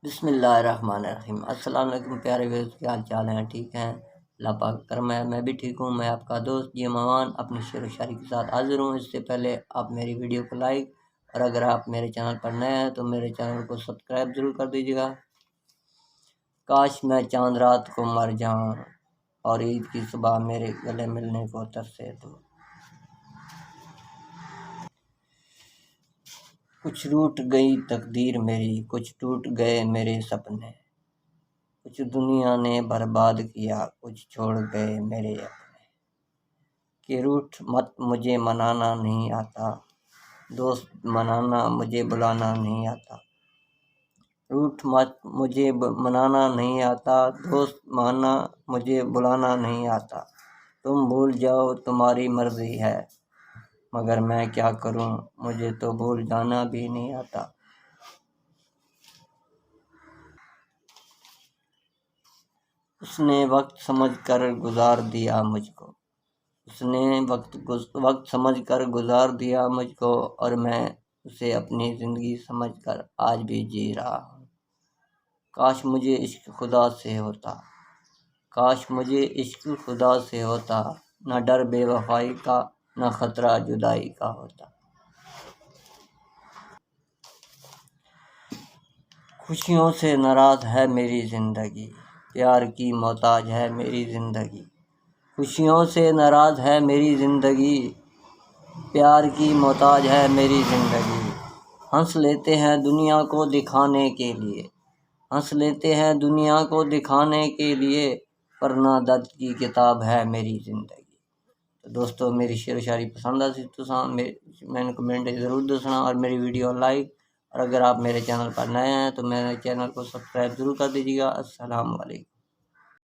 بسم اللہ الرحمن الرحیم۔ السلام علیکم پیارے ویوز، کیا حال چال ہیں؟ ٹھیک ہیں؟ اللہ پاک کا کرم ہے، میں بھی ٹھیک ہوں۔ میں آپ کا دوست جی ممان اپنی شعر و شاعری کے ساتھ حاضر ہوں۔ اس سے پہلے آپ میری ویڈیو کو لائک، اور اگر آپ میرے چینل پر نئے ہیں تو میرے چینل کو سبسکرائب ضرور کر دیجیے گا۔ کاش میں چاند رات کو مر جاؤں اور عید کی صبح میرے گلے ملنے کو ترسے تو۔ کچھ روٹ گئی تقدیر میری، کچھ ٹوٹ گئے میرے سپنے، کچھ دنیا نے برباد کیا، کچھ چھوڑ گئے میرے اپنے۔ کہ روٹ مت مجھے منانا نہیں آتا، دوست منانا مجھے بلانا نہیں آتا۔ روٹ مت مجھے منانا نہیں آتا، دوست ماننا مجھے بلانا نہیں آتا۔ تم بھول جاؤ تمہاری مرضی ہے، مگر میں کیا کروں، مجھے تو بھول جانا بھی نہیں آتا۔ اس نے وقت سمجھ کر گزار دیا مجھ کو، اس نے وقت سمجھ کر گزار دیا مجھ کو، اور میں اسے اپنی زندگی سمجھ کر آج بھی جی رہا ہوں۔ کاش مجھے عشق خدا سے ہوتا، کاش مجھے عشق خدا سے ہوتا، نہ ڈر بے وفائی کا، نہ خطرہ جدائی کا ہوتا۔ خوشیوں سے ناراض ہے میری زندگی، پیار کی محتاج ہے میری زندگی۔ خوشیوں سے ناراض ہے میری زندگی، پیار کی محتاج ہے میری زندگی۔ ہنس لیتے ہیں دنیا کو دکھانے کے لیے، ہنس لیتے ہیں دنیا کو دکھانے کے لیے، ورنہ درد کی کتاب ہے میری زندگی۔ تو دوستو، میری شعر و شاعری پسند آ سی تو میں نے کمنٹ ضرور دسنا، اور میری ویڈیو لائک، اور اگر آپ میرے چینل پر نئے ہیں تو میرے چینل کو سبسکرائب ضرور کر دیجیے گا۔ السلام علیکم۔